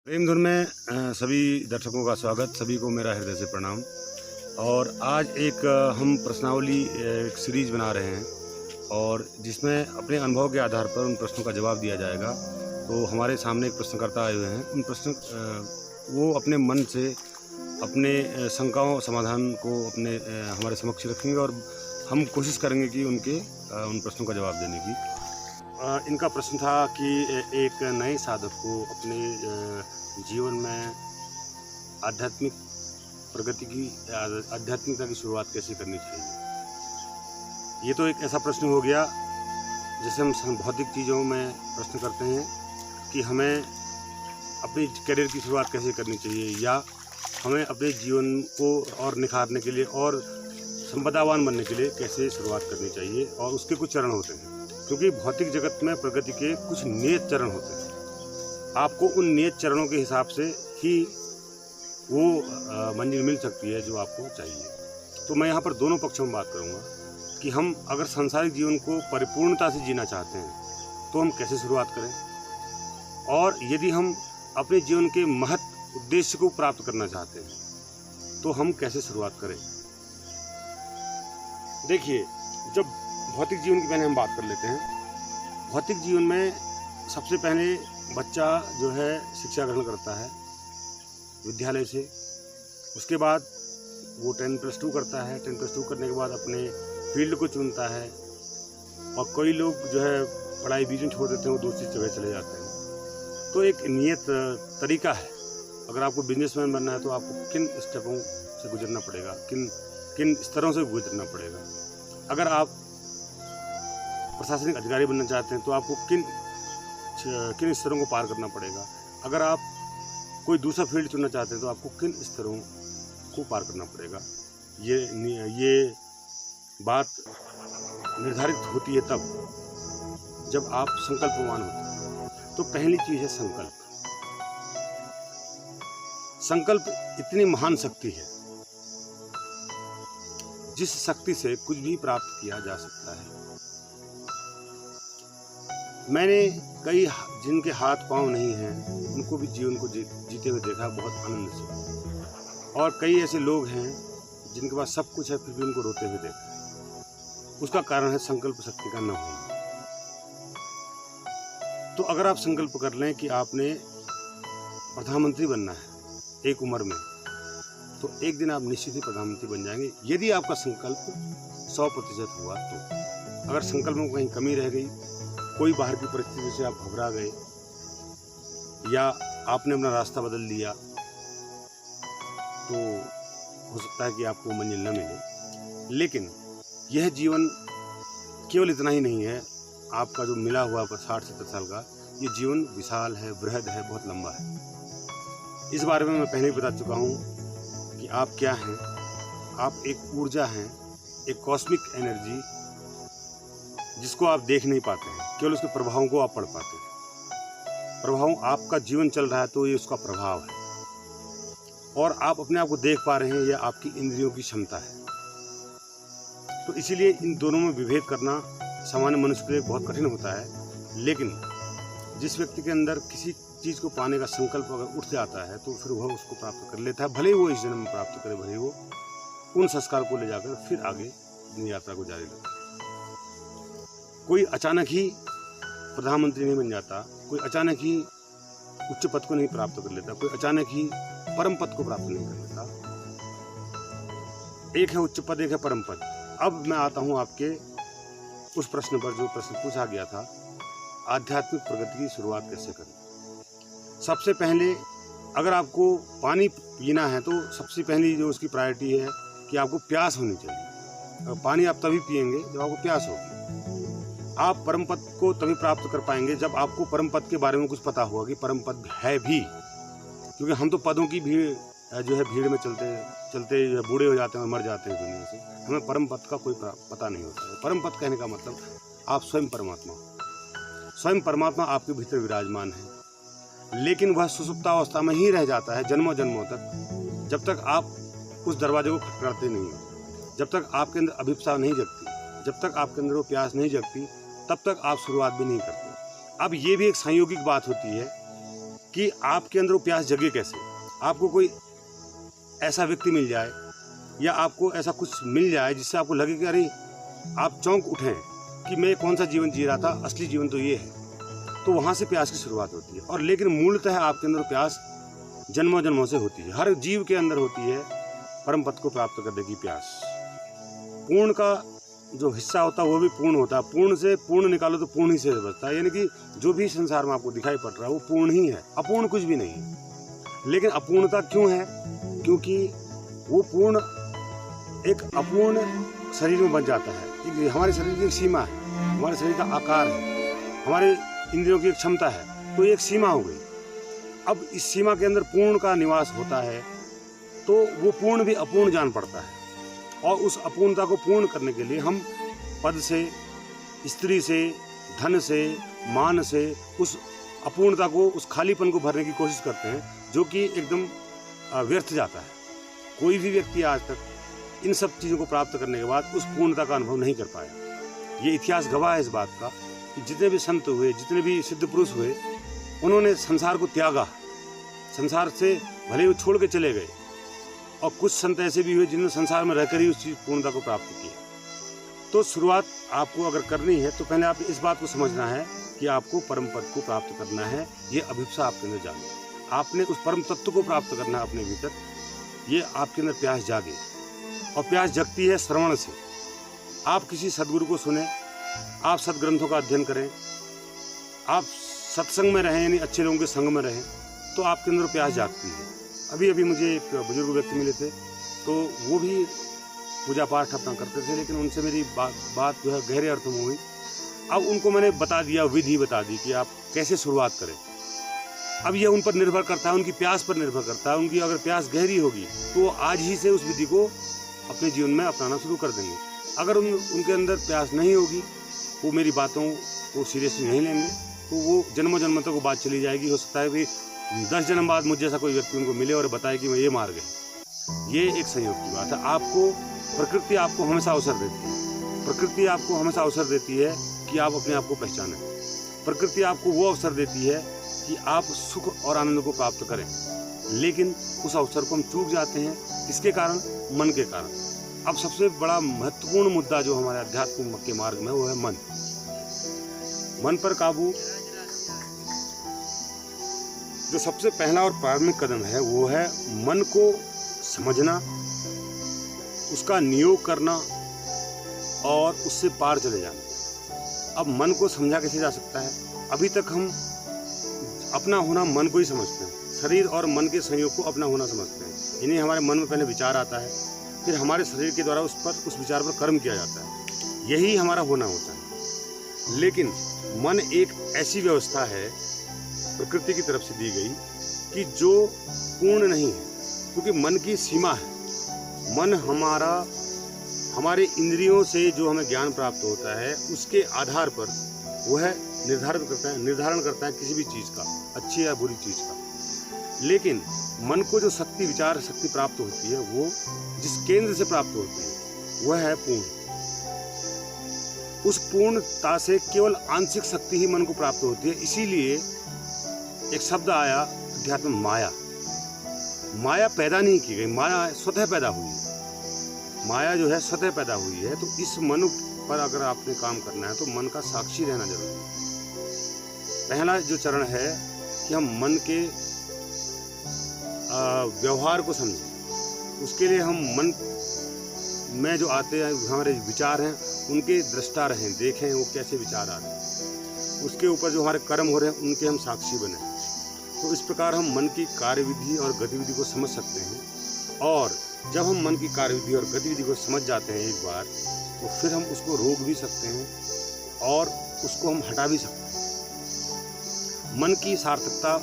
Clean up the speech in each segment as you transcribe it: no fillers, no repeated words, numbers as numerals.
प्रेम धुन में सभी दर्शकों का स्वागत। सभी को मेरा हृदय से प्रणाम। और आज एक हम प्रश्नावली एक सीरीज बना रहे हैं और जिसमें अपने अनुभव के आधार पर उन प्रश्नों का जवाब दिया जाएगा। तो हमारे सामने एक प्रश्नकर्ता आए हुए हैं। उन प्रश्न वो अपने मन से अपने शंकाओं समाधान को अपने हमारे समक्ष रखेंगे और हम कोशिश करेंगे कि उनके उन प्रश्नों का जवाब देने की। इनका प्रश्न था कि एक नए साधक को अपने जीवन में आध्यात्मिक प्रगति की आध्यात्मिकता की शुरुआत कैसे करनी चाहिए। ये तो एक ऐसा प्रश्न हो गया जैसे हम भौतिक चीज़ों में प्रश्न करते हैं कि हमें अपनी करियर की शुरुआत कैसे करनी चाहिए या हमें अपने जीवन को और निखारने के लिए और संपदावान बनने के लिए कैसे शुरुआत करनी चाहिए। और उसके कुछ चरण होते हैं, क्योंकि भौतिक जगत में प्रगति के कुछ नियत चरण होते हैं। आपको उन नियत चरणों के हिसाब से ही वो मंजिल मिल सकती है जो आपको चाहिए। तो मैं यहाँ पर दोनों पक्षों में बात करूँगा कि हम अगर सांसारिक जीवन को परिपूर्णता से जीना चाहते हैं तो हम कैसे शुरुआत करें, और यदि हम अपने जीवन के महत्व उद्देश्य को प्राप्त करना चाहते हैं तो हम कैसे शुरुआत करें। देखिए, जब भौतिक जीवन की पहले हम बात कर लेते हैं। भौतिक जीवन में सबसे पहले बच्चा जो है शिक्षा ग्रहण करता है विद्यालय से। उसके बाद वो 10+2 करता है। 10+2 करने के बाद अपने फील्ड को चुनता है और कई लोग जो है पढ़ाई बीच में छोड़ देते हैं, वो दूसरी जगह चले जाते हैं। तो एक नियत तरीका है। अगर आपको बिजनेसमैन बनना है तो आपको किन स्टेपों से गुजरना पड़ेगा, किन स्तरों से गुजरना पड़ेगा। अगर आप प्रशासनिक अधिकारी बनना चाहते हैं तो आपको किन स्तरों को पार करना पड़ेगा। अगर आप कोई दूसरा फील्ड चुनना चाहते हैं तो आपको किन स्तरों को पार करना पड़ेगा। ये बात निर्धारित होती है तब जब आप संकल्पवान होते हैं। तो पहली चीज़ है संकल्प। संकल्प इतनी महान शक्ति है जिस शक्ति से कुछ भी प्राप्त किया जा सकता है। मैंने कई जिनके हाथ पांव नहीं हैं उनको भी जीवन को जीते हुए देखा बहुत आनंद से, और कई ऐसे लोग हैं जिनके पास सब कुछ है फिर भी उनको रोते हुए देखा। उसका कारण है संकल्प शक्ति का न होना। तो अगर आप संकल्प कर लें कि आपने प्रधानमंत्री बनना है एक उम्र में, तो एक दिन आप निश्चित ही प्रधानमंत्री बन जाएंगे, यदि आपका संकल्प 100% हुआ तो। अगर संकल्प में कहीं कमी रह गई, कोई बाहर की परिस्थिति से आप घबरा गए या आपने अपना रास्ता बदल लिया, तो हो सकता है कि आपको मंजिल न मिले। लेकिन यह जीवन केवल इतना ही नहीं है। आपका जो मिला हुआ 60-70 साल का ये जीवन विशाल है, बृहद है, बहुत लंबा है। इस बारे में मैं पहले ही बता चुका हूँ कि आप क्या हैं। आप एक ऊर्जा हैं, एक कॉस्मिक एनर्जी जिसको आप देख नहीं पाते हैं, केवल उसके प्रभावों को आप पढ़ पाते हैं। प्रभाव, आपका जीवन चल रहा है तो ये उसका प्रभाव है, और आप अपने आप को देख पा रहे हैं, यह आपकी इंद्रियों की क्षमता है। तो इसीलिए इन दोनों में विभेद करना सामान्य मनुष्य के लिए बहुत कठिन होता है। लेकिन जिस व्यक्ति के अंदर किसी चीज़ को पाने का संकल्प अगर उठ जाता है तो फिर वह उसको प्राप्त कर लेता है। भले ही वो इस जन्म में प्राप्त करे, भले ही वो उन संस्कार को ले जाकर फिर आगे अपनी यात्रा को जारी रखे। कोई अचानक ही प्रधानमंत्री नहीं बन जाता, कोई अचानक ही उच्च पद को नहीं प्राप्त कर लेता, कोई अचानक ही परम पद को प्राप्त नहीं कर लेता। एक है उच्च पद, एक है परम पद। अब मैं आता हूँ आपके उस प्रश्न पर जो प्रश्न पूछा गया था, आध्यात्मिक प्रगति की शुरुआत कैसे करें। सबसे पहले अगर आपको पानी पीना है तो सबसे पहली जो उसकी प्रायोरिटी है कि आपको प्यास होनी चाहिए। पानी आप तभी पिएंगे जब आपको प्यास होगी। आप परम पद को तभी प्राप्त कर पाएंगे जब आपको परम पद के बारे में कुछ पता होगा कि परम पद है भी। क्योंकि हम तो पदों की भीड़ जो है भीड़ में चलते चलते बूढ़े हो जाते हैं और मर जाते हैं दुनिया से। हमें परम पद का कोई पता नहीं होता है। परम पद कहने का मतलब आप स्वयं परमात्मा, स्वयं परमात्मा आपके भीतर विराजमान है, लेकिन वह सुसुप्तावस्था में ही रह जाता है जन्मों जन्मों तक। जब तक आप उस दरवाजे को खटखटाते नहीं हो, जब तक आपके अंदर अभिप्सा नहीं जगती, जब तक आपके अंदर वो प्यास नहीं जगती, तब तक आप शुरुआत भी नहीं करते। अब ये भी एक संयोगिक बात होती है कि आपके अंदर वो प्यास जगे कैसे। आपको कोई ऐसा व्यक्ति मिल जाए या आपको ऐसा कुछ मिल जाए जिससे आपको लगे कि अरे आप चौंक उठें कि मैं कौन सा जीवन जी रहा था, असली जीवन तो ये है। तो वहाँ से प्यास की शुरुआत होती है। और लेकिन मूलतः आपके अंदर प्यास जन्मों जन्मों से होती है, हर जीव के अंदर होती है परम पद को प्राप्त करने की प्यास। पूर्ण का जो हिस्सा होता है वो भी पूर्ण होता है। पूर्ण से पूर्ण निकालो तो पूर्ण ही से बचता है। यानी कि जो भी संसार में आपको दिखाई पड़ रहा है वो पूर्ण ही है, अपूर्ण कुछ भी नहीं है। लेकिन अपूर्णता क्यों है? क्योंकि वो पूर्ण एक अपूर्ण शरीर में बन जाता है। हमारे शरीर की एक सीमा है, हमारे शरीर का आकार है, हमारे इंद्रियों की एक क्षमता है, तो एक सीमा हो गई। अब इस सीमा के अंदर पूर्ण का निवास होता है तो वो पूर्ण भी अपूर्ण जान पड़ता है। और उस अपूर्णता को पूर्ण करने के लिए हम पद से, स्त्री से, धन से, मान से उस अपूर्णता को, उस खालीपन को भरने की कोशिश करते हैं, जो कि एकदम व्यर्थ जाता है। कोई भी व्यक्ति आज तक इन सब चीज़ों को प्राप्त करने के बाद उस पूर्णता का अनुभव नहीं कर पाया। ये इतिहास गवाह है इस बात का कि जितने भी संत हुए, जितने भी सिद्ध पुरुष हुए, उन्होंने संसार को त्यागा, संसार से भले ही छोड़ के चले गए। और कुछ संत ऐसे भी हुए जिन्होंने संसार में रहकर ही उस चीज पूर्णता को प्राप्त किया। तो शुरुआत आपको अगर करनी है तो पहले आप इस बात को समझना है कि आपको परम पद को प्राप्त करना है। ये अभिप्सा आपके अंदर जागे, आपने उस परम तत्व को प्राप्त करना है अपने भीतर। ये आपके अंदर प्यास जागे, और प्यास जगती है श्रवण से। आप किसी सदगुरु को सुने, आप सदग्रंथों का अध्ययन करें, आप सत्संग में रहें, यानी अच्छे लोगों के संग में रहें, तो आपके अंदर प्यास जागती है। अभी अभी मुझे एक बुजुर्ग व्यक्ति मिले थे, तो वो भी पूजा पाठ अपना करते थे, लेकिन उनसे मेरी बात जो है गहरे अर्थ में हुई। अब उनको मैंने बता दिया, विधि बता दी कि आप कैसे शुरुआत करें। अब यह उन पर निर्भर करता है, उनकी प्यास पर निर्भर करता है। उनकी अगर प्यास गहरी होगी तो वो आज ही से उस विधि को अपने जीवन में अपनाना शुरू कर देंगे। अगर उनके अंदर प्यास नहीं होगी, वो मेरी बातों को सीरियसली नहीं लेंगे, तो वो जन्मों जन्मों तक वो बात चली जाएगी। हो सकता है कि 10 जन्म बाद मुझे जैसा कोई व्यक्ति उनको मिले और बताए कि मैं ये मार गए। ये एक संयोग की बात है। आपको प्रकृति आपको हमेशा अवसर देती है। प्रकृति आपको हमेशा अवसर देती है कि आप अपने आप को पहचानें। प्रकृति आपको वो अवसर देती है कि आप सुख और आनंद को प्राप्त करें, लेकिन उस अवसर को हम चूक जाते हैं। किसके कारण? मन के कारण। अब सबसे बड़ा महत्वपूर्ण मुद्दा जो हमारे अध्यात्म के मार्ग में वो है मन। मन पर काबू। जो सबसे पहला और प्राथमिक कदम है वो है मन को समझना, उसका नियोग करना और उससे पार चले जाना। अब मन को समझा कैसे जा सकता है? अभी तक हम अपना होना मन को ही समझते हैं, शरीर और मन के संयोग को अपना होना समझते हैं। यानी हमारे मन में पहले विचार आता है, फिर हमारे शरीर के द्वारा उस विचार पर कर्म किया जाता है। यही हमारा होना होता है। लेकिन मन एक ऐसी व्यवस्था है प्रकृति की तरफ से दी गई कि जो पूर्ण नहीं है, क्योंकि मन की सीमा है। मन हमारे इंद्रियों से जो हमें ज्ञान प्राप्त होता है उसके आधार पर वह निर्धारण करता है किसी भी चीज़ का, अच्छी या बुरी चीज़ का। लेकिन मन को जो शक्ति, विचार शक्ति प्राप्त होती है, वो जिस केंद्र से प्राप्त होती है वह है पूर्ण। उस पूर्णता से केवल आंशिक शक्ति ही मन को प्राप्त होती है। इसीलिए एक शब्द आया अध्यात्म में, माया। माया पैदा नहीं की गई, माया स्वतः पैदा हुई है। माया जो है स्वतः पैदा हुई है। तो इस मन पर अगर आपने काम करना है तो मन का साक्षी रहना जरूरी है। पहला जो चरण है कि हम मन के व्यवहार को समझें। उसके लिए हम मन में जो आते हैं हमारे विचार हैं उनके दृष्टा रहें, देखें वो कैसे विचार आ रहे हैं। उसके ऊपर जो हमारे कर्म हो रहे हैं उनके हम साक्षी बने। तो इस प्रकार हम मन की कार्यविधि और गतिविधि को समझ सकते हैं। और जब हम मन की कार्यविधि और गतिविधि को समझ जाते हैं एक बार, तो फिर हम उसको रोक भी सकते हैं और उसको हम हटा भी सकते हैं। मन की सार्थकता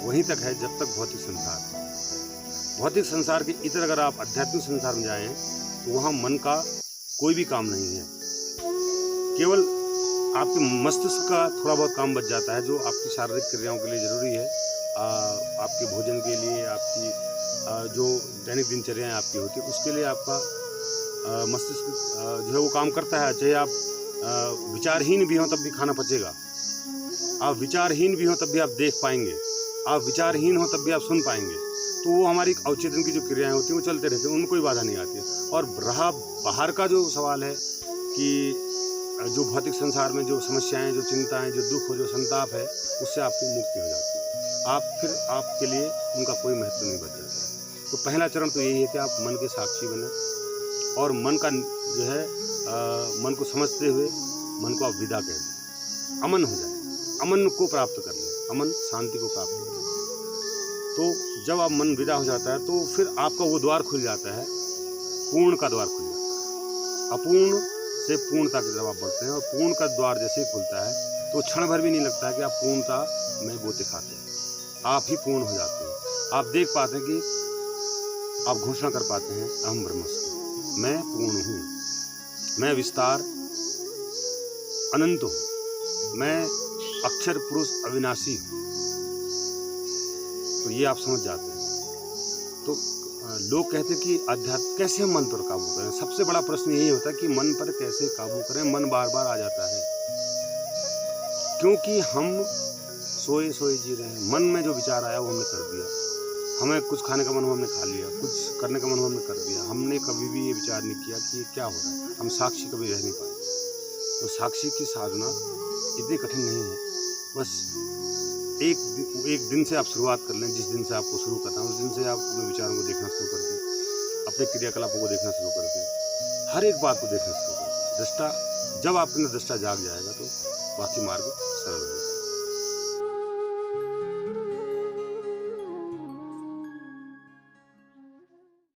वहीं तक है जब तक भौतिक संसार है। भौतिक संसार के इतर अगर आप आध्यात्मिक संसार में जाएं तो वहाँ मन का कोई भी काम नहीं है। केवल आपके मस्तिष्क का थोड़ा बहुत काम बच जाता है जो आपकी शारीरिक क्रियाओं के लिए ज़रूरी है, आपके भोजन के लिए, आपकी जो दैनिक दिनचर्याएँ आपकी होती है उसके लिए आपका मस्तिष्क जो है वो काम करता है। चाहे आप विचारहीन भी हों तब भी खाना पचेगा, आप विचारहीन भी हों तब भी आप देख पाएंगे, आप विचारहीन हो तब भी आप सुन पाएंगे। तो वो हमारी अवचेतन की जो क्रियाएं होती हैं वो चलते रहते हैं, उनमें कोई बाधा नहीं आती है। और रहा बाहर का जो सवाल है कि जो भौतिक संसार में जो समस्याएं, जो चिंताएं, जो दुख हो, जो संताप है, उससे आपकी मुक्ति हो जाती है। फिर आपके लिए उनका कोई महत्व नहीं बच जाता है। तो पहला चरण तो यही है कि आप मन के साक्षी बने और मन का जो है मन को समझते हुए मन को आप विदा कह दें, अमन हो जाए, अमन को प्राप्त कर लें, अमन शांति को प्राप्त कर लें। तो जब आप मन विदा हो जाता है तो फिर आपका वो द्वार खुल जाता है, पूर्ण का द्वार खुल जाता है। अपूर्ण से पूर्णता की तरफ आप बढ़ते हैं और पूर्ण का द्वार जैसे ही खुलता है तो क्षण भर भी नहीं लगता है कि आप पूर्णता में गोते खाते हैं, आप ही पूर्ण हो जाते हैं। आप देख पाते हैं कि आप घोषणा कर पाते हैं, अहम ब्रह्मास्मि, मैं पूर्ण हूँ, मैं विस्तार अनंत हूँ, मैं अक्षर पुरुष अविनाशी हूँ। तो ये आप समझ जाते हैं। तो लोग कहते हैं कि अध्यात्म कैसे हम मन पर काबू करें। सबसे बड़ा प्रश्न यही होता है कि मन पर कैसे काबू करें। मन बार बार आ जाता है क्योंकि हम सोए सोए जी रहे हैं। मन में जो विचार आया वो हमने कर दिया, हमें कुछ खाने का मन हो हमने खा लिया, कुछ करने का मन हो हमने कर दिया। हमने कभी भी ये विचार नहीं किया कि ये क्या हो रहा है। हम साक्षी कभी रह नहीं पाए। तो साक्षी की साधना इतनी कठिन नहीं है। बस एक दिन से आप शुरुआत कर लें, जिस दिन से आपको शुरू करना है उस दिन से आप अपने विचारों को देखना शुरू कर दें, अपने क्रियाकलापों को देखना शुरू कर दें, हर एक बात को देखना शुरू कर दें। दृष्टा जब आपके अंदर दृष्टा जाग जाएगा तो बाकी मार्ग सरल हो जाएगा।